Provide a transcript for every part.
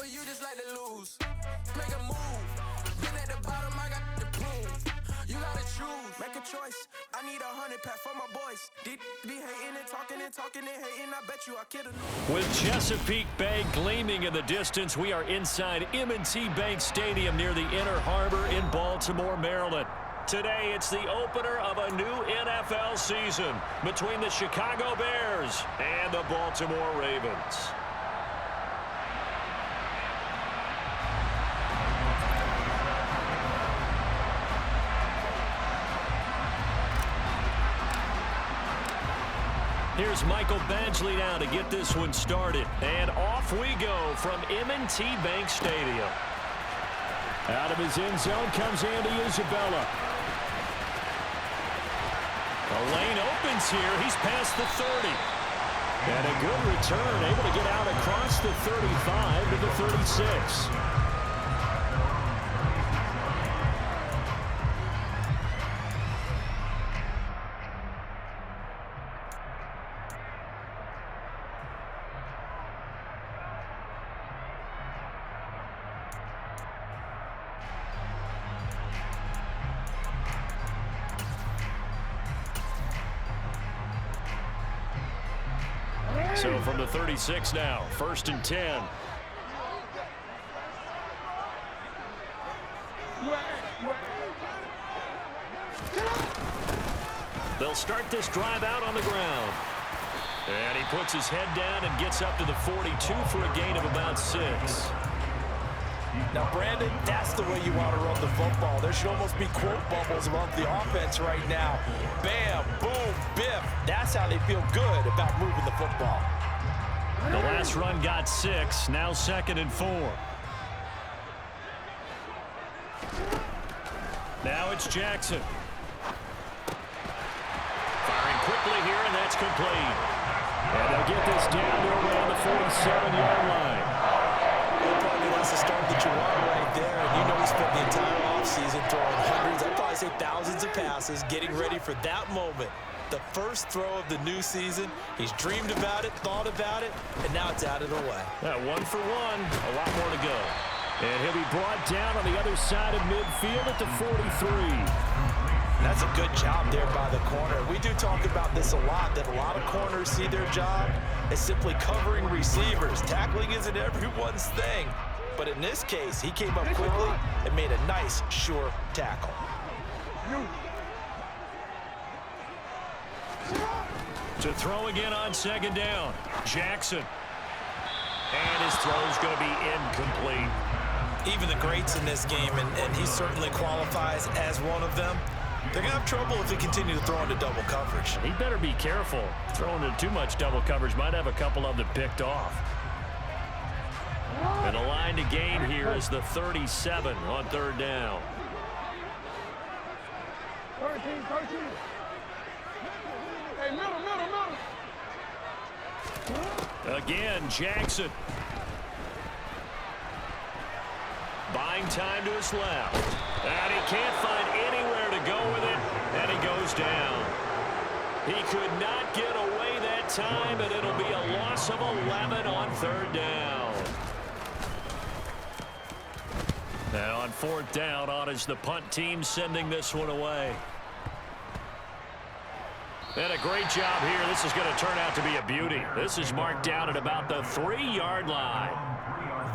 but you just like to lose. Make a move. Been at the bottom, I got the prove. You gotta choose. Make a choice. I need 100 pack for my boys. Be hating and talking and talking and hating. I bet you I kid a new. With Chesapeake Bay gleaming in the distance, we are inside M&T Bank Stadium near the Inner Harbor in Baltimore, Maryland. Today, it's the opener of a new NFL season between the Chicago Bears and the Baltimore Ravens. Here's Michael Badgley now to get this one started. And off we go from M&T Bank Stadium. Out of his end zone comes Andy Isabella. The lane opens here. He's past the 30. And a good return, able to get out across the 35 to the 36. So from the 36 now, 1st and 10. They'll start this drive out on the ground. And he puts his head down and gets up to the 42 for a gain of about 6. Now, Brandon, that's the way you want to run the football. There should almost be quote bubbles among the offense right now. Bam, boom, biff. That's how they feel good about moving the football. The last run got 6. Now 2nd and 4. Now it's Jackson. Firing quickly here, and that's complete. And they'll get this down to around the 47-yard line. That's the start that you want right there, and you know he spent the entire offseason throwing hundreds, I'd probably say thousands of passes, getting ready for that moment. The first throw of the new season. He's dreamed about it, thought about it, and now it's out of the way. 1 for 1, a lot more to go. And he'll be brought down on the other side of midfield at the 43. That's a good job there by the corner. We do talk about this a lot, that a lot of corners see their job as simply covering receivers. Tackling isn't everyone's thing. But in this case, he came up quickly and made a nice, sure tackle. To throw again on 2nd down, Jackson. And his throw's going to be incomplete. Even the greats in this game, and he certainly qualifies as one of them, they're going to have trouble if they continue to throw into double coverage. He better be careful. Throwing into too much double coverage might have a couple of them picked off. And the line to gain here is the 37 on 3rd down. 13. Hey, middle. Again, Jackson. Buying time to his left. And he can't find anywhere to go with it, and he goes down. He could not get away that time, and it'll be a loss of 11 on 3rd down. Now on 4th down, on is the punt team sending this one away. And a great job here. This is going to turn out to be a beauty. This is marked down at about the 3-yard line.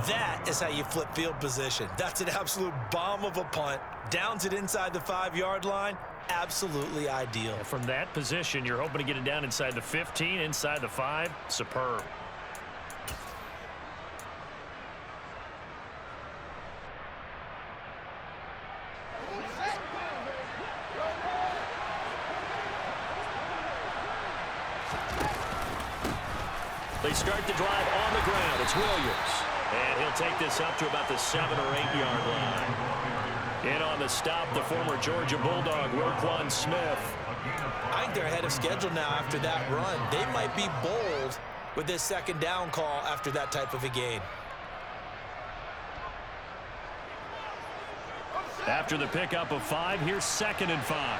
That is how you flip field position. That's an absolute bomb of a punt. Downs it inside the 5-yard line. Absolutely ideal. From that position, you're hoping to get it down inside the 15, inside the 5. Superb. They start the drive on the ground. It's Williams. And he'll take this up to about the 7- or 8-yard line. In on the stop, the former Georgia Bulldog, Roquan Smith. I think they're ahead of schedule now after that run. They might be bold with this 2nd down call after that type of a gain. After the pickup of 5, here's 2nd and 5.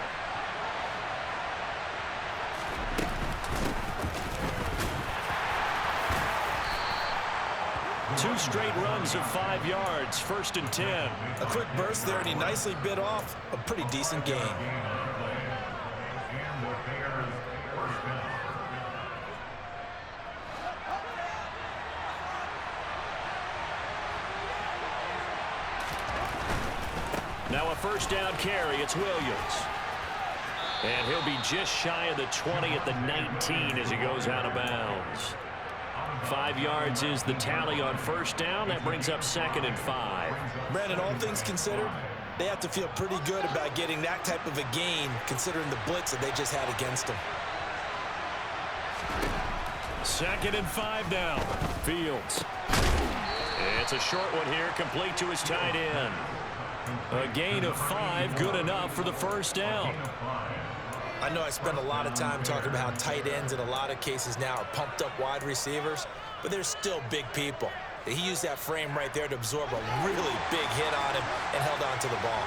2 straight runs of 5 yards, 1st and 10. A quick burst there, and he nicely bit off a pretty decent gain. Now a 1st down carry. It's Williams. And he'll be just shy of the 20 at the 19 as he goes out of bounds. 5 yards is the tally on 1st down. That brings up 2nd and 5. Brandon, all things considered, they have to feel pretty good about getting that type of a gain considering the blitz that they just had against them. 2nd and 5 now. Fields. It's a short one here, complete to his tight end. A gain of 5, good enough for the 1st down. I know I spend a lot of time talking about how tight ends in a lot of cases now are pumped up wide receivers, but they're still big people. He used that frame right there to absorb a really big hit on him and held on to the ball.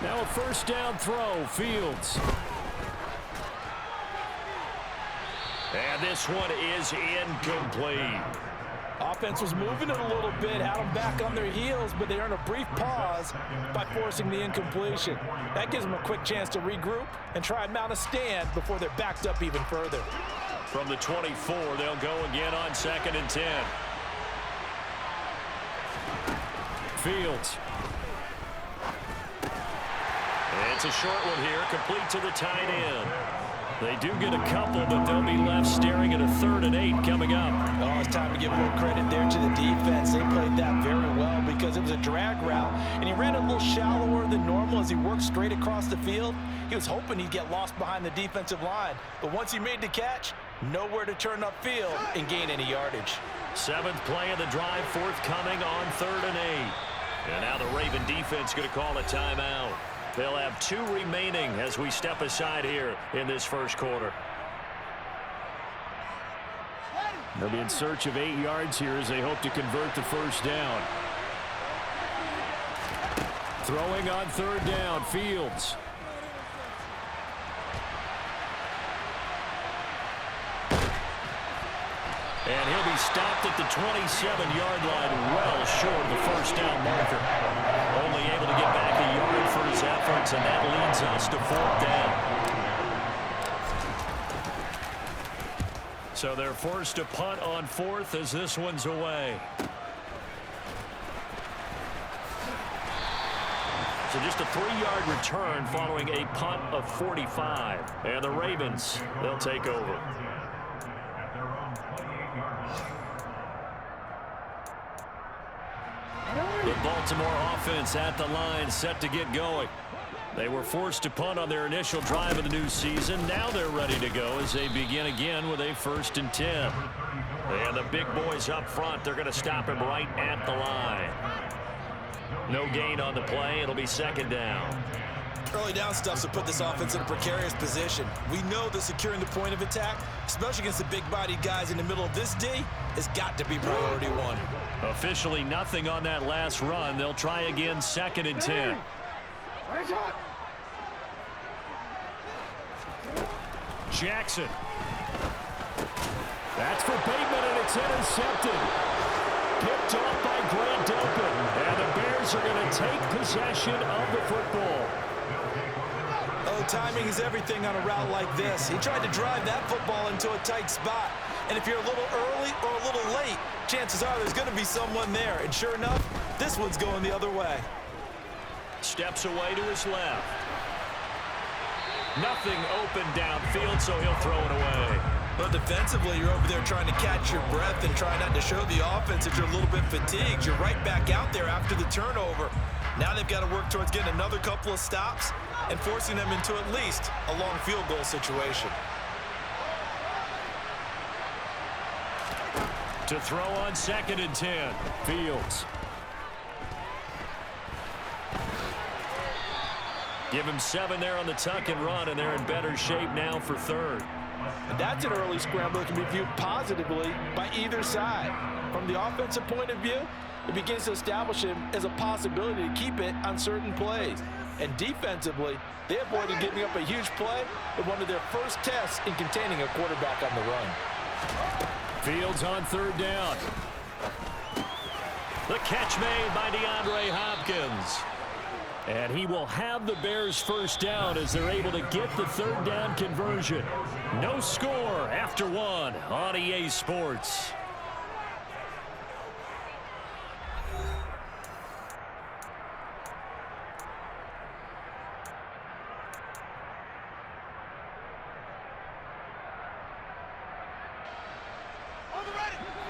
Now a 1st down throw, Fields. And this one is incomplete. Offense was moving it a little bit, had them back on their heels, but they earned a brief pause by forcing the incompletion. That gives them a quick chance to regroup and try and mount a stand before they're backed up even further. From the 24, they'll go again on 2nd and 10. Fields. It's a short one here, complete to the tight end. They do get a couple, but they'll be left staring at a 3rd and 8 coming up. Oh, it's time to give a little credit there to the defense. They played that very well because it was a drag route, and he ran a little shallower than normal as he worked straight across the field. He was hoping he'd get lost behind the defensive line, but once he made the catch, nowhere to turn upfield and gain any yardage. 7th play of the drive, forthcoming on 3rd and 8. And now the Raven defense going to call a timeout. They'll have 2 remaining as we step aside here in this 1st quarter. They'll be in search of 8 yards here as they hope to convert the 1st down. Throwing on 3rd down, Fields. And he'll be stopped at the 27-yard line, well short of the 1st down marker. Only able to get back a yard for his efforts, and that leads us to 4th down. So they're forced to punt on 4th as this one's away. So just a 3-yard return following a punt of 45. And the Ravens, they'll take over. The Baltimore offense at the line, set to get going. They were forced to punt on their initial drive of the new season. Now they're ready to go as they begin again with a 1st and 10. And the big boys up front, they're going to stop him right at the line. No gain on the play. It'll be 2nd down. Early down stuff to put this offense in a precarious position. We know that securing the point of attack, especially against the big-bodied guys in the middle of this D, has got to be priority 1. Officially nothing on that last run. They'll try again, 2nd and 10. Jackson. That's for Bateman, and it's intercepted. Picked off by Grant Delpit. And the Bears are going to take possession of the football. Oh, timing is everything on a route like this. He tried to drive that football into a tight spot. And if you're a little early or a little late, chances are there's going to be someone there. And sure enough, this one's going the other way. Steps away to his left. Nothing open downfield, so he'll throw it away. But defensively, you're over there trying to catch your breath and try not to show the offense that you're a little bit fatigued. You're right back out there after the turnover. Now they've got to work towards getting another couple of stops and forcing them into at least a long field goal situation. To throw on 2nd and 10. Fields. Give him 7 there on the tuck and run, and they're in better shape now for 3rd. And that's an early scramble that can be viewed positively by either side. From the offensive point of view, it begins to establish him as a possibility to keep it on certain plays. And defensively, they avoided giving up a huge play in one of their first tests in containing a quarterback on the run. Fields on third down. The catch made by DeAndre Hopkins. And he will have the Bears first down as they're able to get the third down conversion. No score after one on EA Sports.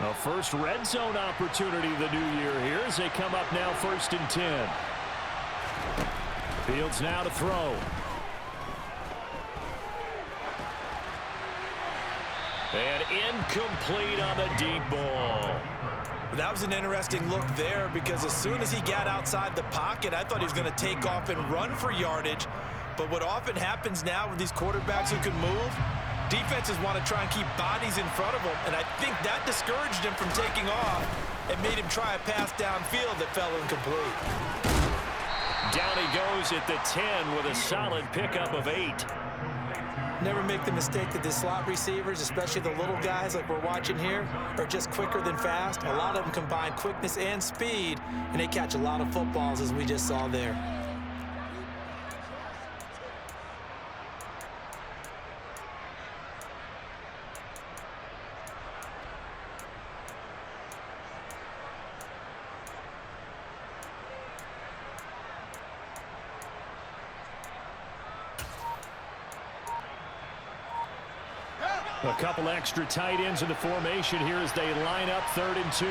A first red zone opportunity the new year here as they come up now 1st and 10. Fields now to throw. And incomplete on the deep ball. That was an interesting look there because as soon as he got outside the pocket, I thought he was going to take off and run for yardage. But what often happens now with these quarterbacks who can move, defenses want to try and keep bodies in front of them, and I think that discouraged him from taking off and made him try a pass downfield that fell incomplete. Down he goes at the 10 with a solid pickup of 8. Never make the mistake that the slot receivers, especially the little guys like we're watching here, are just quicker than fast. A lot of them combine quickness and speed, and they catch a lot of footballs, as we just saw there. A couple extra tight ends in the formation here as they line up 3rd and 2.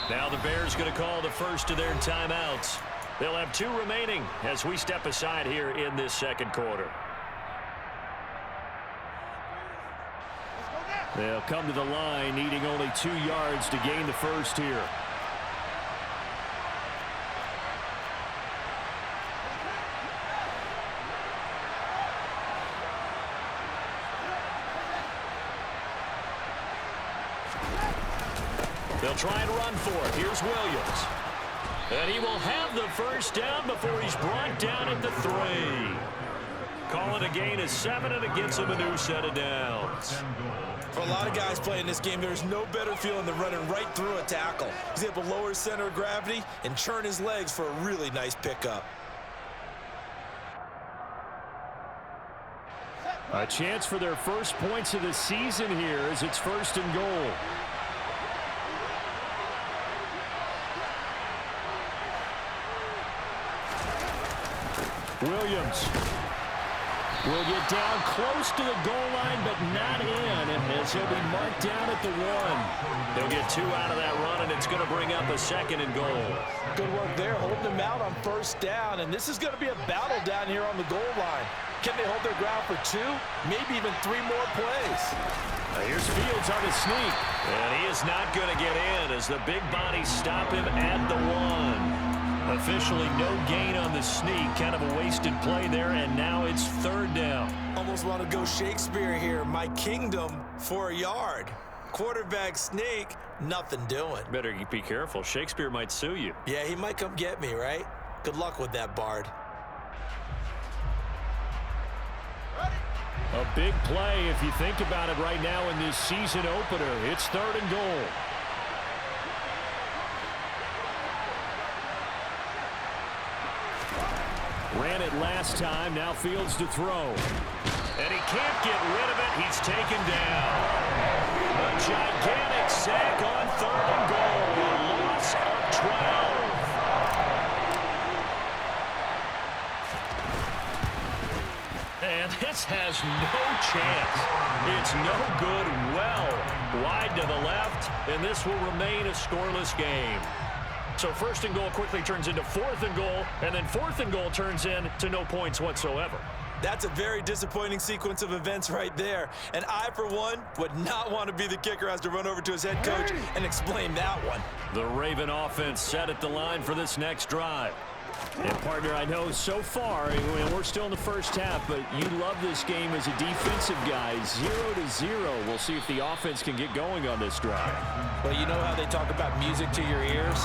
Now the Bears going to call the first of their timeouts. They'll have 2 remaining as we step aside here in this second quarter. They'll come to the line needing only 2 yards to gain the first here. They'll try and run for it. Here's Williams. And he will have the first down before he's brought down at the 3. Call it a gain of 7, and it gets him a new set of downs. For a lot of guys playing this game, there's no better feeling than running right through a tackle. He's able to lower his center of gravity and churn his legs for a really nice pickup. A chance for their first points of the season here as it's 1st and goal. Williams will get down close to the goal line, but not in, as he'll be marked down at the 1. They'll get 2 out of that run, and it's going to bring up a 2nd and goal. Good work there, holding them out on 1st down, and this is going to be a battle down here on the goal line. Can they hold their ground for 2, maybe even 3 more plays? Here's Fields on the sneak, and he is not going to get in as the big bodies stop him at the 1. Officially no gain on the sneak. Kind of a wasted play there, and now it's 3rd down. Almost want to go Shakespeare here. My kingdom for a yard. Quarterback sneak, nothing doing. Better be careful. Shakespeare might sue you. Yeah, he might come get me, right? Good luck with that, Bard. A big play if you think about it right now in this season opener. It's 3rd and goal. Ran it last time, now Fields to throw. And he can't get rid of it, he's taken down. A gigantic sack on 3rd and goal, a loss of 12. And this has no chance. It's no good, well wide to the left, and this will remain a scoreless game. So 1st and goal quickly turns into 4th and goal, and then 4th and goal turns into no points whatsoever. That's a very disappointing sequence of events right there. And I, for one, would not want to be the kicker who has to run over to his head coach and explain that one. The Raven offense set at the line for this next drive. And, partner, I know so far, and we're still in the first half, but you love this game as a defensive guy. 0-0. We'll see if the offense can get going on this drive. Well, you know how they talk about music to your ears?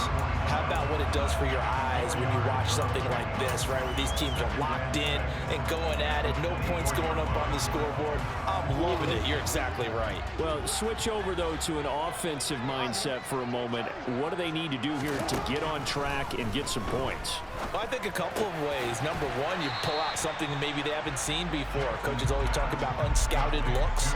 How about what it does for your eyes when you watch something like this, right, where these teams are locked in and going at it, no points going up on the scoreboard? I'm loving it. You're exactly right. Well, switch over, though, to an offensive mindset for a moment. What do they need to do here to get on track and get some points? Well, I think a couple of ways. Number one, you pull out something that maybe they haven't seen before. Coaches always talk about unscouted looks.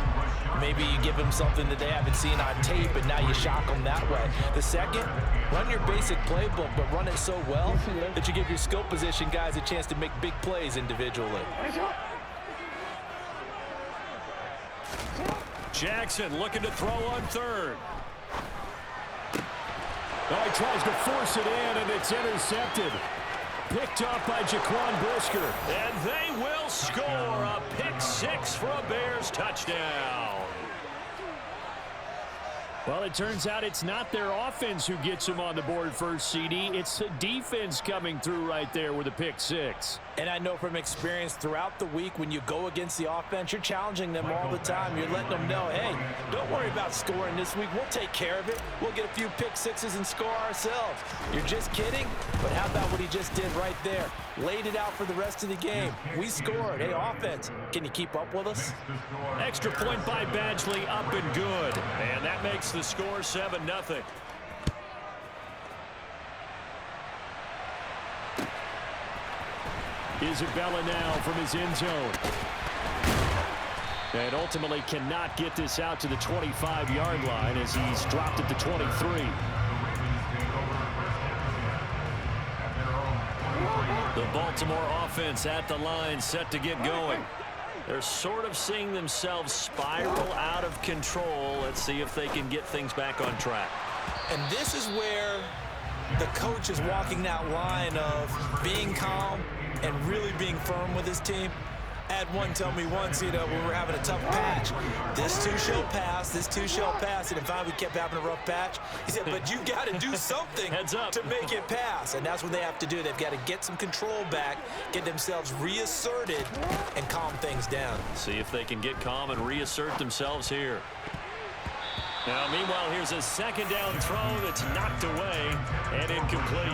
Maybe you give them something that they haven't seen on tape, and now you shock them that way. The second, run your basic playbook, but run it so well that you give your skill position guys a chance to make big plays individually. Jackson looking to throw on third. Oh, he tries to force it in, and it's intercepted. Picked off by Jaquan Brisker. And they will score a pick six for a Bears touchdown. Well, it turns out it's not their offense who gets them on the board first, CD. It's the defense coming through right there with a pick six. And I know from experience throughout the week when you go against the offense, you're challenging them all the time. You're letting them know, hey, don't worry about scoring this week. We'll take care of it. We'll get a few pick sixes and score ourselves. You're just kidding? But how about what he just did right there? Laid it out for the rest of the game. We scored. Hey, offense, can you keep up with us? Extra point by Badgley, up and good. And that makes the score 7-0. Isabella now from his end zone. And ultimately cannot get this out to the 25-yard line as he's dropped at the 23. The Baltimore offense at the line, set to get going. They're sort of seeing themselves spiral out of control. Let's see if they can get things back on track. And this is where the coach is walking that line of being calm and really being firm with his team. I had one tell me once, when we were having a tough patch, this too shall pass, this too shall pass. And finally we kept having a rough patch. He said, but you got to do something to make it pass. And that's what they have to do. They've got to get some control back, get themselves reasserted, and calm things down. See if they can get calm and reassert themselves here. Now, meanwhile, here's a second down throw that's knocked away and incomplete.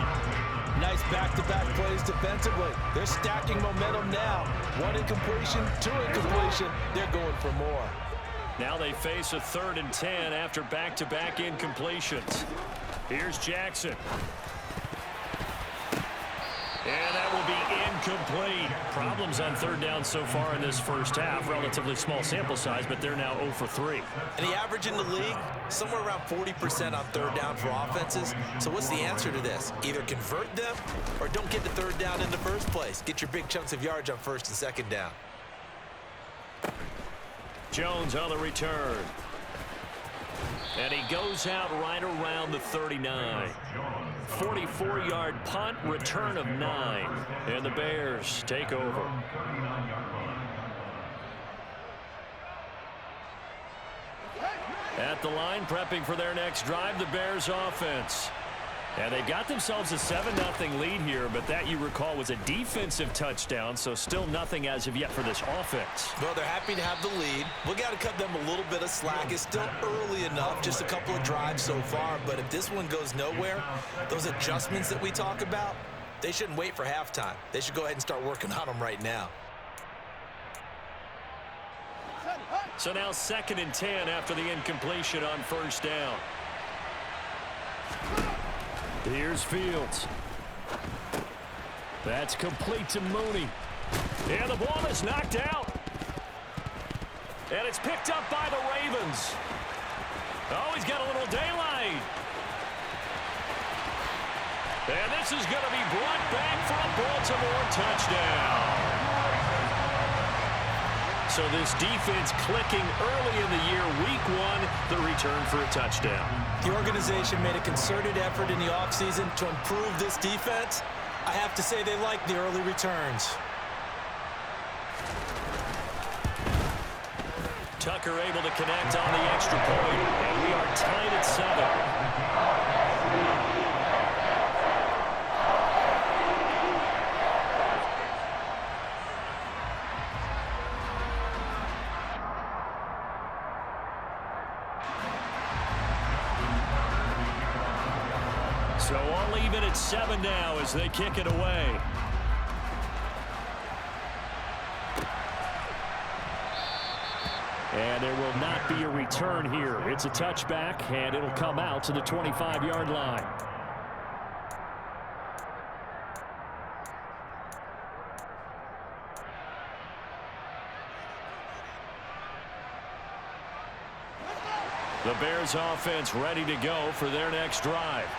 Nice back-to-back plays defensively. They're stacking momentum now. One incompletion, two incompletion. They're going for more. Now they face a 3rd and 10 after back-to-back incompletions. Here's Jackson. And that will be incomplete. Problems on 3rd down so far in this first half. Relatively small sample size, but they're now 0 for 3. And the average in the league, somewhere around 40% on 3rd down for offenses. So what's the answer to this? Either convert them or don't get the 3rd down in the first place. Get your big chunks of yards on 1st and 2nd down. Jones on the return. And he goes out right around the 39. 44-yard punt, return of 9. And the Bears take over. At the line, prepping for their next drive, the Bears offense. And they got themselves a 7-0 lead here, but that, you recall, was a defensive touchdown, so still nothing as of yet for this offense. Well, they're happy to have the lead. We got to cut them a little bit of slack. It's still early enough, just a couple of drives so far, but if this one goes nowhere, those adjustments that we talk about, they shouldn't wait for halftime. They should go ahead and start working on them right now. So now 2nd and 10 after the incompletion on 1st down. Here's Fields. That's complete to Mooney. And the ball is knocked out. And it's picked up by the Ravens. Oh, he's got a little daylight. And this is going to be brought back for a Baltimore touchdown. So this defense clicking early in the year, week 1, the return for a touchdown. The organization made a concerted effort in the offseason to improve this defense. I have to say they like the early returns. Tucker able to connect on the extra point, and we are tied at 7. So all even at 7 now as they kick it away. And there will not be a return here. It's a touchback, and it'll come out to the 25-yard line. The Bears offense ready to go for their next drive.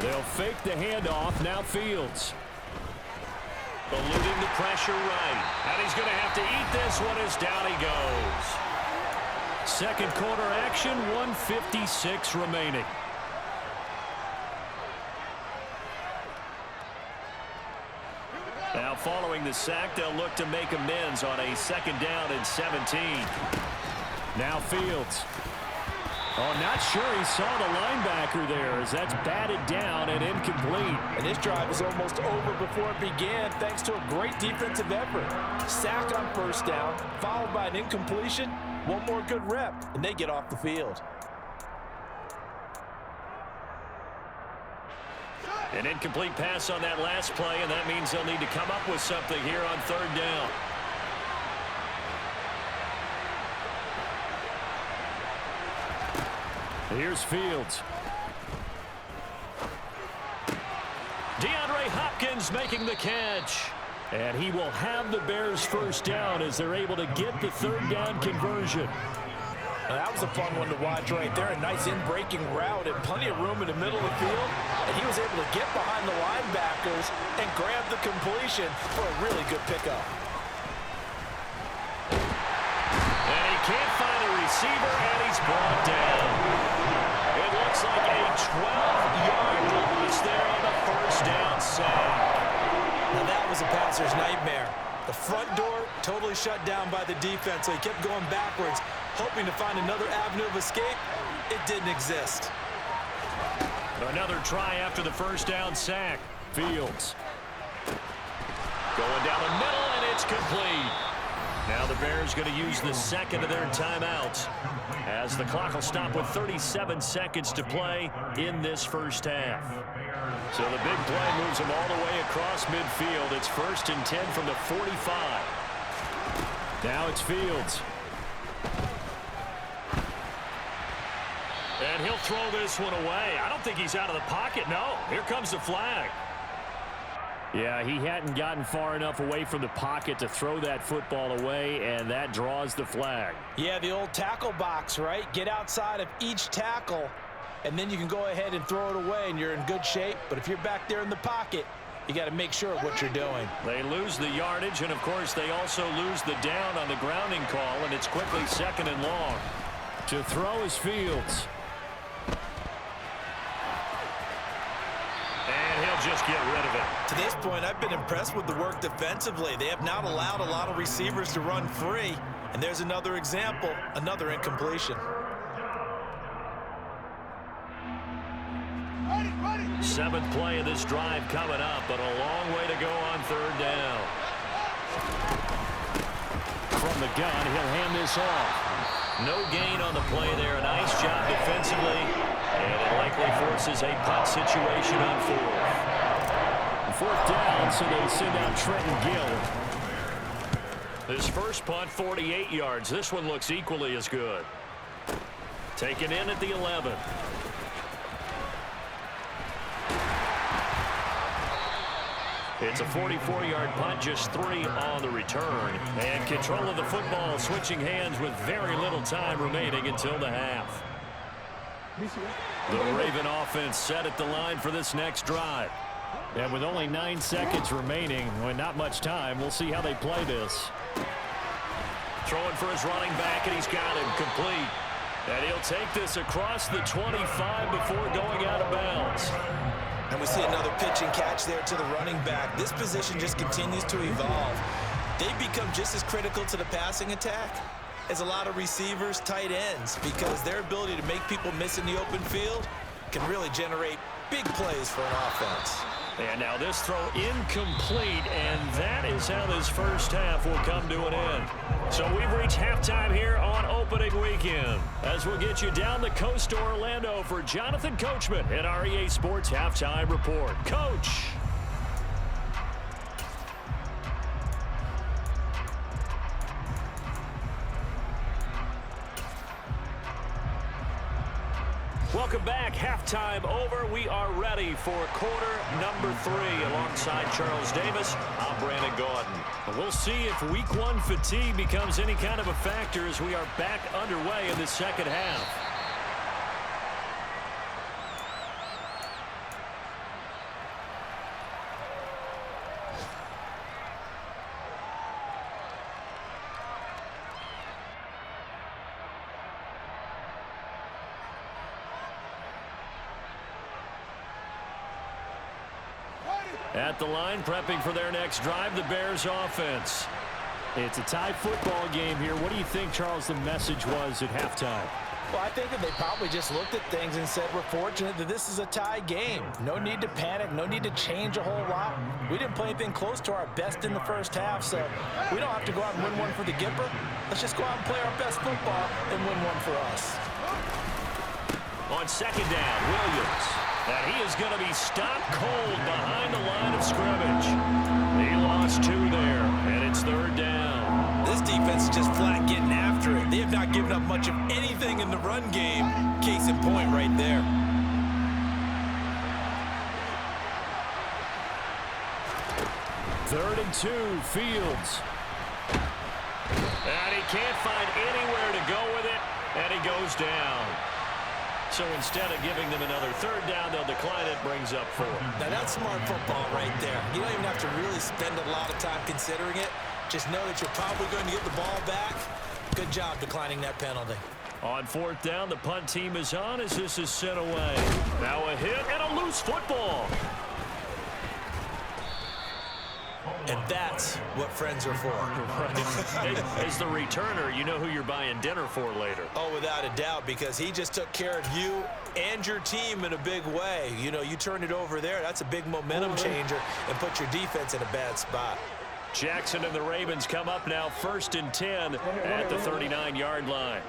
They'll fake the handoff. Now Fields. Eluding the pressure right. And he's going to have to eat this one as down he goes. Second quarter action, 1:56 remaining. Now following the sack, they'll look to make amends on a 2nd down and 17. Now Fields. Oh, not sure he saw the linebacker there as that's batted down and incomplete. And this drive is almost over before it began thanks to a great defensive effort. Sack on 1st down, followed by an incompletion. One more good rep, and they get off the field. An incomplete pass on that last play, and that means they'll need to come up with something here on 3rd down. Here's Fields. DeAndre Hopkins making the catch. And he will have the Bears 1st down as they're able to get the 3rd down conversion. Now, that was a fun one to watch right there. A nice in-breaking route and plenty of room in the middle of the field. And he was able to get behind the linebackers and grab the completion for a really good pickup. And he can't find a receiver, and he's brought down. It looks like a 12-yard loss there on the 1st down sack. Now that was a passer's nightmare. The front door totally shut down by the defense, so he kept going backwards, hoping to find another avenue of escape. It didn't exist. Another try after the 1st down sack. Fields. Going down the middle, and it's complete. Now the Bears going to use the 2nd of their timeouts as the clock will stop with 37 seconds to play in this 1st half. So the big play moves them all the way across midfield. It's 1st and 10 from the 45. Now it's Fields. And he'll throw this one away. I don't think he's out of the pocket. No, here comes the flag. Yeah, he hadn't gotten far enough away from the pocket to throw that football away, and that draws the flag. Yeah, the old tackle box, right? Get outside of each tackle, and then you can go ahead and throw it away, and you're in good shape. But if you're back there in the pocket, you got to make sure of what you're doing. They lose the yardage, and, of course, they also lose the down on the grounding call, and it's quickly 2nd and long. To throw is Fields. And he'll just get rid of it. To this point, I've been impressed with the work defensively. They have not allowed a lot of receivers to run free. And there's another example, another incompletion. 7th play of this drive coming up, but a long way to go on 3rd down. From the gun, he'll hand this off. No gain on the play there. A nice job defensively. And it likely forces a punt situation on 4th. 4th down, so they send out Trenton Gill. His first punt, 48 yards. This one looks equally as good. Taken in at the 11. It's a 44-yard punt, just 3 on the return. And control of the football switching hands with very little time remaining until the half. The Raven offense set at the line for this next drive. And with only 9 seconds remaining, with not much time, we'll see how they play this. Throwing for his running back, and he's got him complete. And he'll take this across the 25 before going out of bounds. And we see another pitch and catch there to the running back. This position just continues to evolve. They become just as critical to the passing attack as a lot of receivers, tight ends, because their ability to make people miss in the open field can really generate big plays for an offense. And now this throw incomplete, and that is how this first half will come to an end. So we've reached halftime here on opening weekend, as we'll get you down the coast to Orlando for Jonathan Coachman at our EA Sports Halftime Report. Coach. Welcome back. Halftime over. We are ready for quarter number 3. Alongside Charles Davis, I'm Brandon Gaudin. And we'll see if week 1 fatigue becomes any kind of a factor as we are back underway in the second half. At the line, prepping for their next drive, the Bears offense. It's a tie football game here. What do you think, Charles, the message was at halftime? Well, I think that they probably just looked at things and said, we're fortunate that this is a tie game. No need to panic, no need to change a whole lot. We didn't play anything close to our best in the first half, so we don't have to go out and win one for the Gipper. Let's just go out and play our best football and win one for us. On second down, Williams. And he is going to be stopped cold behind the line of scrimmage. He lost 2 there, and it's third down. This defense is just flat getting after it. They have not given up much of anything in the run game. Case in point right there. Third and 2, Fields. And he can't find anywhere to go with it, and he goes down. So instead of giving them another third down, they'll decline it, brings up 4. Now that's smart football right there. You don't even have to really spend a lot of time considering it. Just know that you're probably going to get the ball back. Good job declining that penalty. On fourth down, the punt team is on as this is sent away. Now a hit and a loose football. And that's what friends are for. Right. As the returner, you know who you're buying dinner for later. Oh, without a doubt, because he just took care of you and your team in a big way. You know, you turn it over there, that's a big momentum changer and put your defense in a bad spot. Jackson and the Ravens come up now 1st and 10 at the 39-yard line.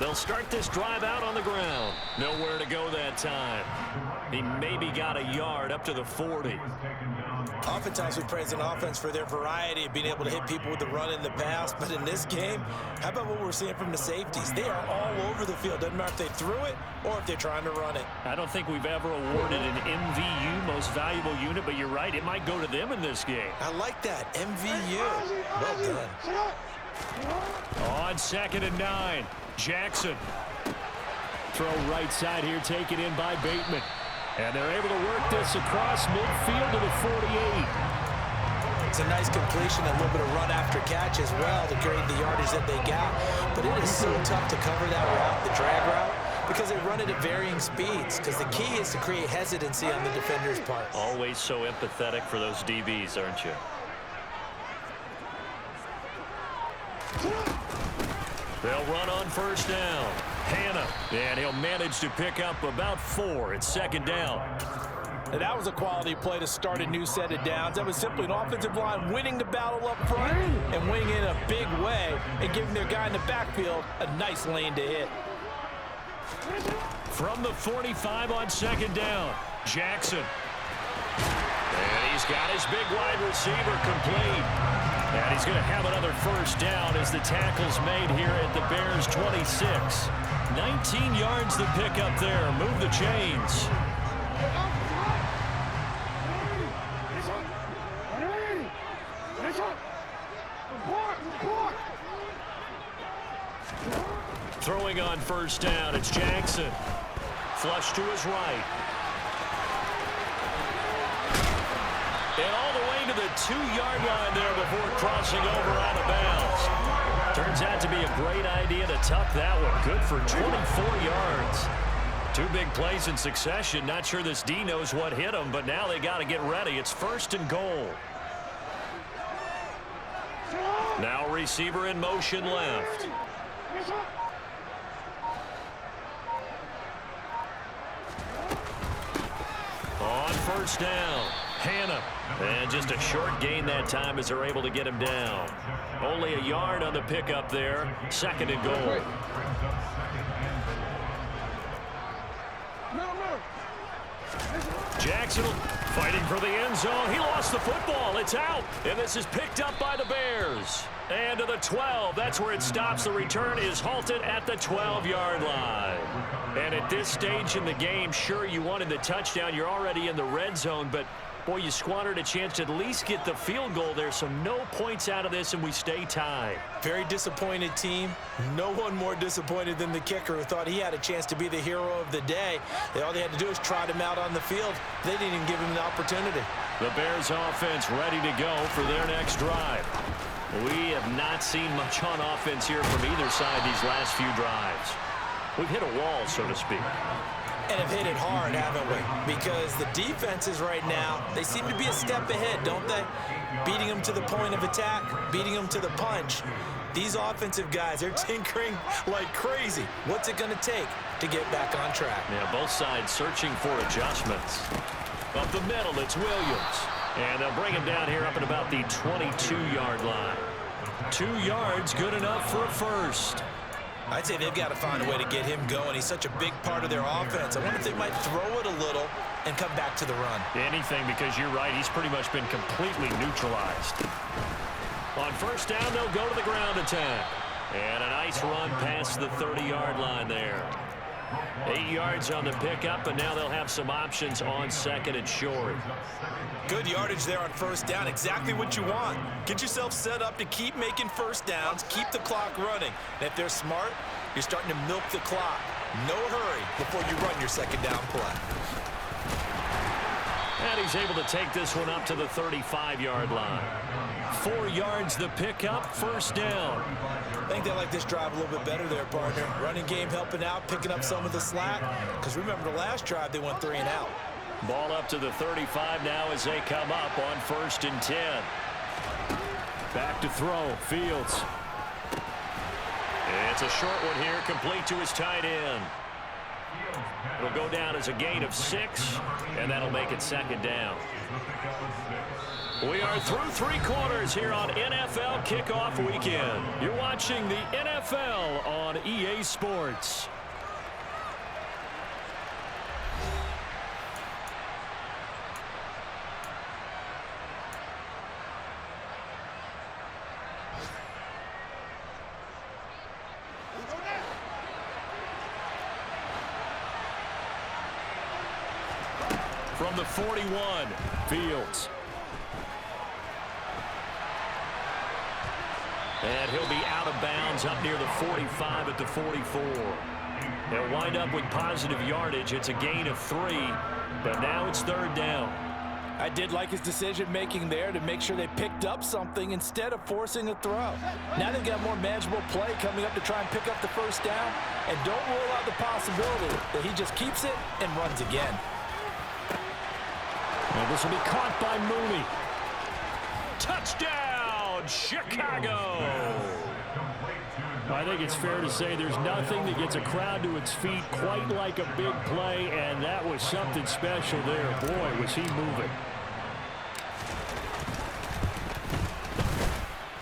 They'll start this drive out on the ground. Nowhere to go that time. He maybe got a yard up to the 40. Oftentimes we praise an offense for their variety of being able to hit people with the run in the pass, but in this game, how about what we're seeing from the safeties? They are all over the field. Doesn't matter if they threw it or if they're trying to run it. I don't think we've ever awarded an MVU, most valuable unit, but you're right, it might go to them in this game. I like that, MVU. Well done. On 2nd and 9, Jackson. Throw right side here, taken in by Bateman. And they're able to work this across midfield to the 48. It's a nice completion, a little bit of run after catch as well to create the yardage that they got. But it is so tough to cover that route, the drag route, because they run it at varying speeds. Because the key is to create hesitancy on the defender's part. Always so empathetic for those DBs, aren't you? They'll run on first down. Hannah, and he'll manage to pick up about 4 at 2nd down. And that was a quality play to start a new set of downs. That was simply an offensive line winning the battle up front and winning in a big way and giving their guy in the backfield a nice lane to hit. From the 45 on 2nd down, Jackson. And he's got his big wide receiver complete. And he's going to have another first down as the tackle's made here at the Bears' 26. 19 yards to pick up there. Move the chains. Throwing on first down, it's Jackson. Flush to his right. And all the way to the 2-yard line there before crossing over out of bounds. Turns out to be a great idea to tuck that one. Good for 24 yards. 2 big plays in succession. Not sure this D knows what hit him, but now they got to get ready. It's 1st and goal. Now receiver in motion left. On first down, Hannah. And just a short gain that time as they're able to get him down. Only a yard on the pickup there. 2nd and goal. Jackson fighting for the end zone. He lost the football. It's out. And this is picked up by the Bears. And to the 12. That's where it stops. The return is halted at the 12-yard line. And at this stage in the game, sure, you wanted the touchdown. You're already in the red zone, but boy, you squandered a chance to at least get the field goal there, so no points out of this, and we stay tied. Very disappointed team. No one more disappointed than the kicker, who thought he had a chance to be the hero of the day. All they had to do was trot him out on the field. They didn't even give him the opportunity. The Bears offense ready to go for their next drive. We have not seen much on offense here from either side these last few drives. We've hit a wall, so to speak. And have hit it hard, haven't we? Because the defenses right now, they seem to be a step ahead, don't they? Beating them to the point of attack, beating them to the punch. These offensive guys, they're tinkering like crazy. What's it going to take to get back on track? Yeah, both sides searching for adjustments. Up the middle, it's Williams. And they'll bring him down here up at about the 22-yard line. 2 yards, good enough for a first. I'd say they've got to find a way to get him going. He's such a big part of their offense. I wonder if they might throw it a little and come back to the run. Anything, because you're right. He's pretty much been completely neutralized. On first down, they'll go to the ground attack. And a nice run past the 30-yard line there. 8 yards on the pickup, and now they'll have some options on 2nd and short. Good yardage there on first down. Exactly what you want. Get yourself set up to keep making first downs, keep the clock running. And if they're smart, you're starting to milk the clock. No hurry before you run your 2nd down play. And he's able to take this one up to the 35-yard line. 4 yards the pickup, first down. I think they like this drive a little bit better there, partner. Running game helping out, picking up some of the slack. Because remember, the last drive they went 3 and out. Ball up to the 35 now as they come up on 1st and 10. Back to throw, Fields. It's a short one here, complete to his tight end. It'll go down as a gain of 6, and that'll make it 2nd down. We are through 3 quarters here on NFL Kickoff Weekend. You're watching the NFL on EA Sports. From the 41, Fields. And he'll be out of bounds up near the 45 at the 44. They'll wind up with positive yardage. It's a gain of 3, but now it's 3rd down. I did like his decision-making there to make sure they picked up something instead of forcing a throw. Now they've got more manageable play coming up to try and pick up the first down, and don't rule out the possibility that he just keeps it and runs again. And this will be caught by Mooney. Touchdown, Chicago! I think it's fair to say there's nothing that gets a crowd to its feet quite like a big play, and that was something special there. Boy, was he moving.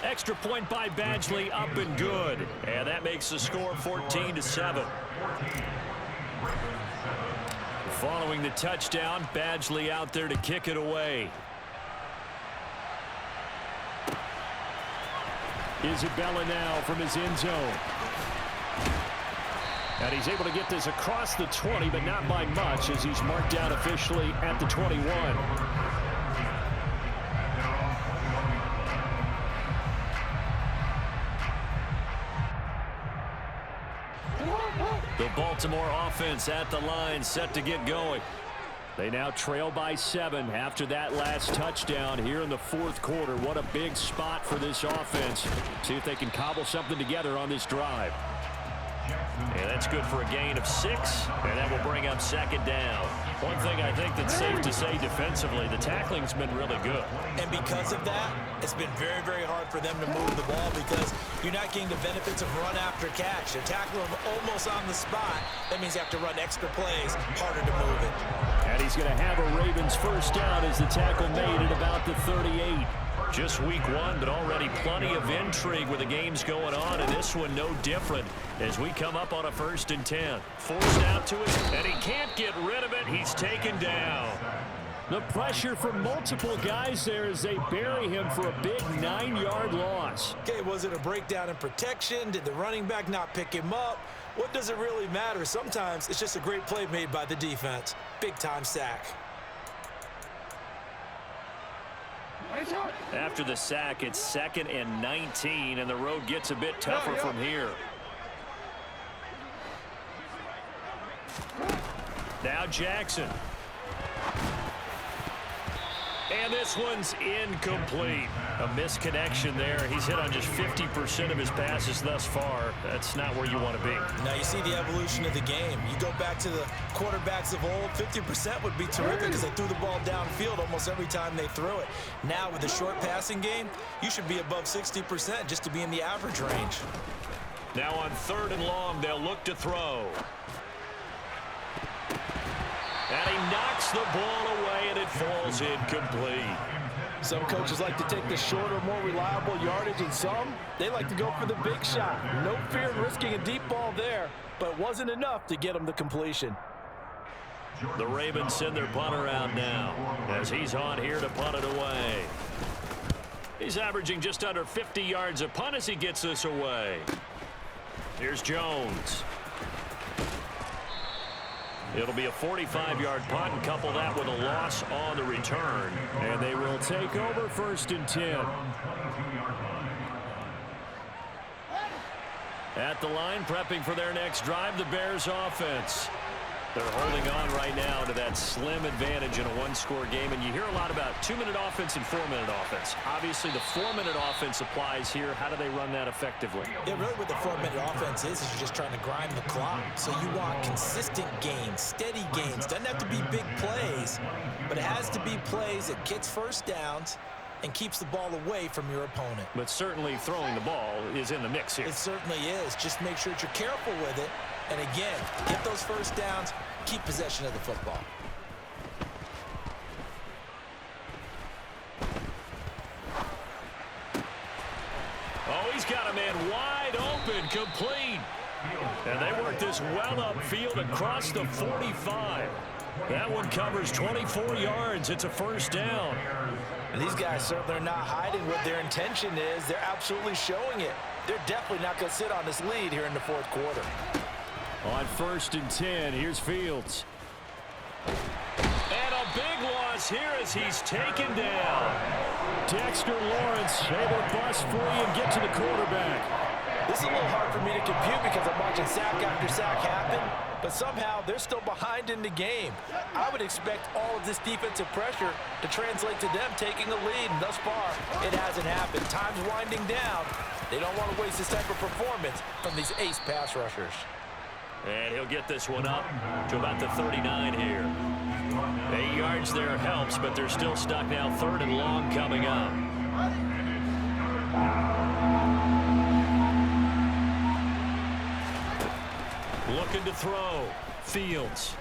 Extra point by Badgley, up and good. And that makes the score 14-7. Following the touchdown, Badgley out there to kick it away. Isabella now from his end zone. And he's able to get this across the 20, but not by much, as he's marked down officially at the 21. The Baltimore offense at the line, set to get going. They now trail by 7 after that last touchdown here in the 4th quarter. What a big spot for this offense. See if they can cobble something together on this drive. And That's good for a gain of 6, and that will bring up second down. One thing I think that's safe to say defensively, the tackling's been really good. And because of that, it's been very, very hard for them to move the ball because you're not getting the benefits of run after catch. They're tackling them almost on the spot. That means you have to run extra plays, harder to move it. And he's going to have a Ravens first down as the tackle made at about the 38. Just week 1, but already plenty of intrigue with the games going on, and this one no different as we come up on a 1st and 10. Forced out to it, and he can't get rid of it. He's taken down. The pressure from multiple guys there as they bury him for a big 9-yard loss. Okay, was it a breakdown in protection? Did the running back not pick him up? What does it really matter? Sometimes it's just a great play made by the defense. Big-time sack. After the sack, it's 2nd and 19, and the road gets a bit tougher from here. Now Jackson. And this one's incomplete. A misconnection there. He's hit on just 50% of his passes thus far. That's not where you want to be. Now you see the evolution of the game. You go back to the quarterbacks of old, 50% would be terrific because they threw the ball downfield almost every time they threw it. Now with the short passing game, you should be above 60% just to be in the average range. Now on 3rd and long, they'll look to throw. And he knocks the ball away, and it falls incomplete. Some coaches like to take the shorter, more reliable yardage, and some, they like to go for the big shot. No fear in risking a deep ball there, but it wasn't enough to get them the completion. The Ravens send their punter out now as he's on here to punt it away. He's averaging just under 50 yards a punt as he gets this away. Here's Jones. It'll be a 45-yard punt and couple that with a loss on the return. And they will take over 1st and 10. At the line, prepping for their next drive, the Bears offense. They're holding on right now to that slim advantage in a 1-score game, and you hear a lot about 2-minute offense and 4-minute offense. Obviously, the 4-minute offense applies here. How do they run that effectively? Yeah, really what the 4-minute offense is you're just trying to grind the clock. So you want consistent gains, steady gains. Doesn't have to be big plays, but it has to be plays that gets first downs and keeps the ball away from your opponent. But certainly throwing the ball is in the mix here. It certainly is. Just make sure that you're careful with it. And again, get those first downs, keep possession of the football. Oh, he's got a man wide open, complete. And they work this well upfield across the 45. That one covers 24 yards. It's a first down. And these guys certainly are not hiding what their intention is. They're absolutely showing it. They're definitely not going to sit on this lead here in the 4th quarter. On 1st and 10, here's Fields. And a big loss here as he's taken down. Dexter Lawrence able to bust free and get to the quarterback. This is a little hard for me to compute because I'm watching sack after sack happen, but somehow they're still behind in the game. I would expect all of this defensive pressure to translate to them taking a lead, and thus far, it hasn't happened. Time's winding down. They don't want to waste this type of performance from these ace pass rushers. And he'll get this one up to about the 39 here. 8 yards there helps, but they're still stuck now. 3rd and long coming up. Looking to throw. Fields.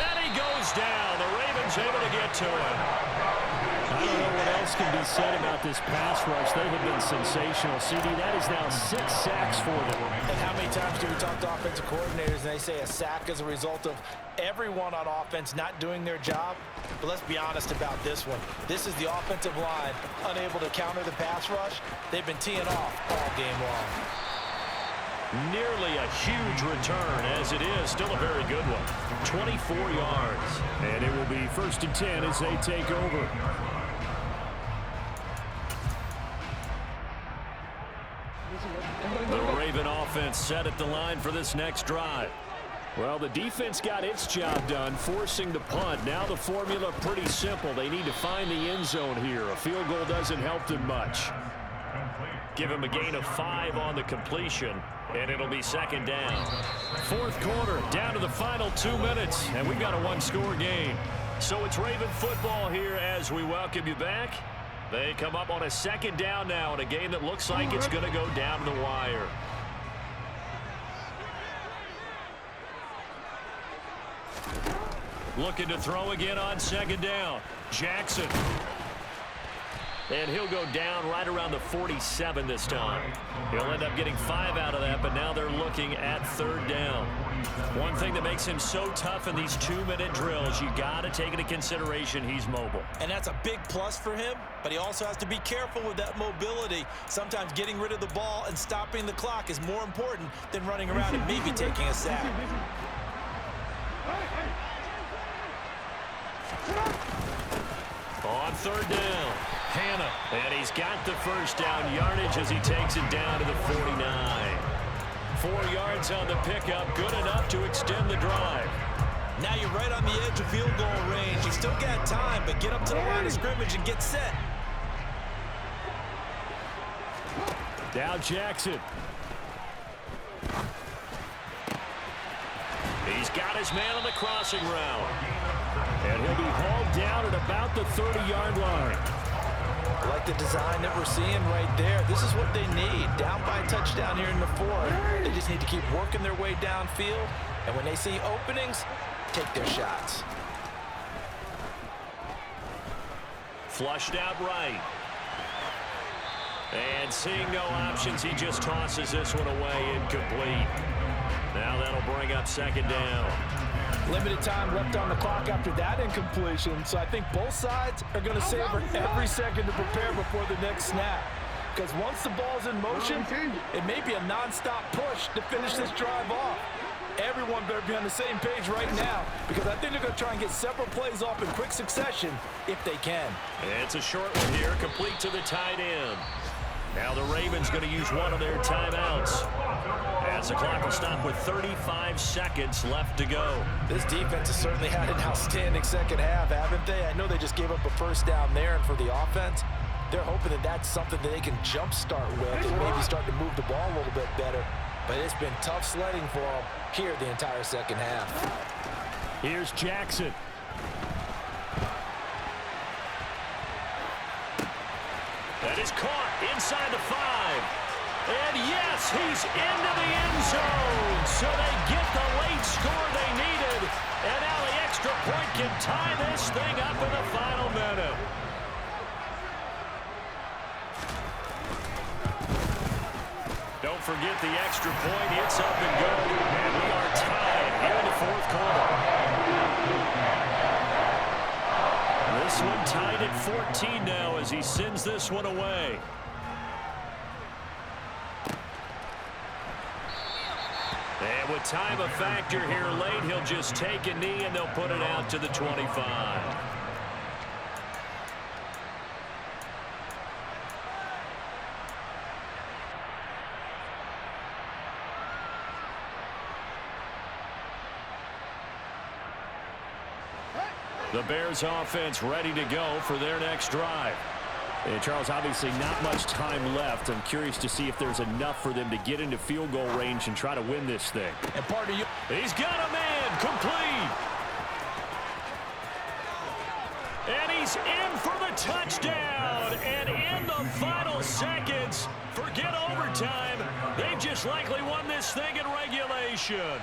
And he goes down. The Ravens able to get to him. I don't know what else can be said about this pass rush. They have been sensational. CD, that is now 6 sacks for them. And how many times do we talk to offensive coordinators and they say a sack is a result of everyone on offense not doing their job? But let's be honest about this one. This is the offensive line unable to counter the pass rush. They've been teeing off all game long. Nearly a huge return, as it is still a very good one. 24 yards. And it will be 1st and 10 as they take over. The Raven offense set at the line for this next drive. Well, the defense got its job done, forcing the punt. Now the formula pretty simple. They need to find the end zone here. A field goal doesn't help them much. Give him a gain of 5 on the completion, and it'll be second down. Fourth quarter, down to the final 2 minutes, and we've got a one-score game. So it's Raven football here as we welcome you back. They come up on a second down now in a game that looks like it's going to go down to the wire. Looking to throw again on second down. Jackson. And he'll go down right around the 47 this time. He'll end up getting 5 out of that, but now they're looking at third down. One thing that makes him so tough in these 2-minute drills, you got to take into consideration he's mobile. And that's a big plus for him, but he also has to be careful with that mobility. Sometimes getting rid of the ball and stopping the clock is more important than running around and maybe taking a sack. On third down, Hannah. And he's got the first down yardage as he takes it down to the 49. 4 yards on the pickup, good enough to extend the drive. Now you're right on the edge of field goal range. You still got time, but get up to the line of scrimmage and get set. Now Jackson. He's got his man on the crossing route. And he'll be hauled down at about the 30-yard line. I like the design that we're seeing right there. This is what they need. Down by a touchdown here in the fourth. They just need to keep working their way downfield. And when they see openings, take their shots. Flushed out right. And seeing no options, he just tosses this one away incomplete. Now that'll bring up second down. Limited time left on the clock after that incompletion, so I think both sides are going to savor every second to prepare before the next snap. Because once the ball's in motion, it may be a non-stop push to finish this drive off. Everyone better be on the same page right now, because I think they're going to try and get several plays off in quick succession if they can. It's a short one here, complete to the tight end. Now the Ravens going to use one of their timeouts, as the clock will stop with 35 seconds left to go. This defense has certainly had an outstanding second half, haven't they? I know they just gave up a first down there, and for the offense, they're hoping that that's something that they can jumpstart with and maybe start to move the ball a little bit better. But it's been tough sledding for them here the entire second half. Here's Jackson. That is caught inside the 5. And yes, he's into the end zone. So they get the late score they needed. And now the extra point can tie this thing up in the final minute. Don't forget the extra point. It's up and good. And we are tied here in the fourth quarter. This one tied at 14 now as he sends this one away. And with time a factor here late, he'll just take a knee and they'll put it out to the 25. The Bears offense ready to go for their next drive. And Charles, obviously not much time left. I'm curious to see if there's enough for them to get into field goal range and try to win this thing. And part of you, he's got a man complete. And he's in for the touchdown. And in the final seconds, forget overtime. They've just likely won this thing in regulation.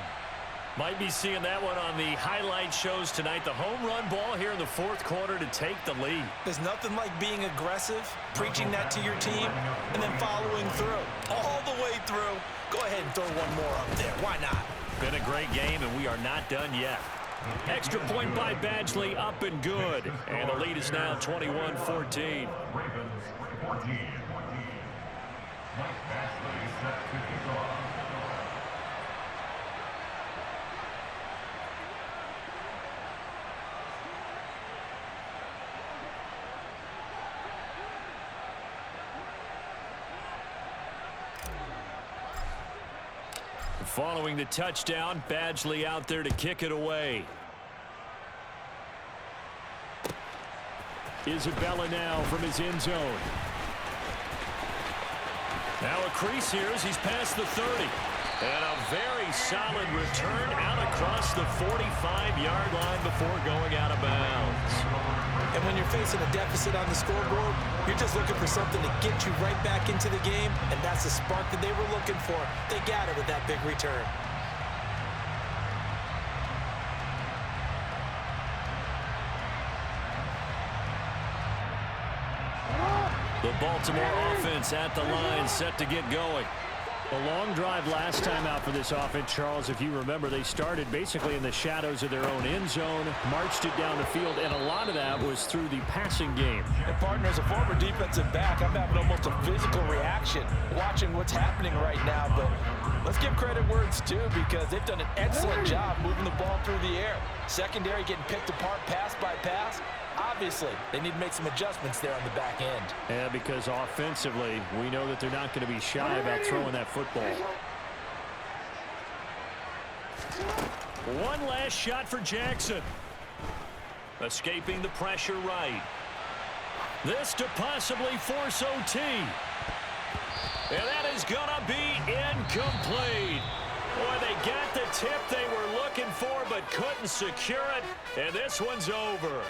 Might be seeing that one on the highlight shows tonight. The home run ball here in the fourth quarter to take the lead. there's nothing like being aggressive, preaching that to your team, and then following through. All the way through. Go ahead and throw one more up there. Why not? Been a great game, and we are not done yet. Extra point by Badgley, up and good. And the lead is now 21-14. Following the touchdown, Badgley out there to kick it away. Isabella now from his end zone. Now a crease here as he's past the 30. And a very solid return out across the 45-yard line before going out of bounds. And when you're facing a deficit on the scoreboard, you're just looking for something to get you right back into the game, and that's the spark that they were looking for. They got it with that big return. The Baltimore offense at the line, set to get going. A long drive last time out for this offense, Charles. If you remember, they started basically in the shadows of their own end zone, marched it down the field, and a lot of that was through the passing game. And partner, as a former defensive back, I'm having almost a physical reaction watching what's happening right now. But let's give credit where it's due, because they've done an excellent job moving the ball through the air. Secondary getting picked apart pass by pass. Obviously, they need to make some adjustments there on the back end. Yeah, because offensively, we know that they're not going to be shy about throwing that football. One last shot for Jackson. Escaping the pressure right. This to possibly force OT. And that is going to be incomplete. Boy, they got the tip they were looking for but couldn't secure it. And this one's over.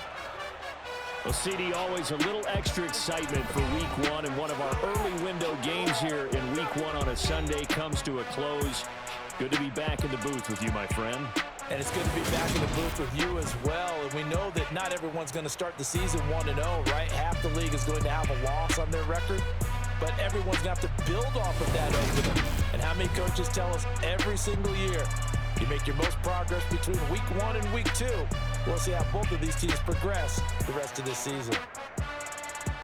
Well, CD, always a little extra excitement for Week 1, and one of our early window games here in Week 1 on a Sunday comes to a close. Good to be back in the booth with you, my friend. And it's good to be back in the booth with you as well. And we know that not everyone's going to start the season 1-0, right? Half the league is going to have a loss on their record. But everyone's going to have to build off of that opener. And how many coaches tell us every single year, you make your most progress between Week 1 and Week 2. We'll see how both of these teams progress the rest of this season.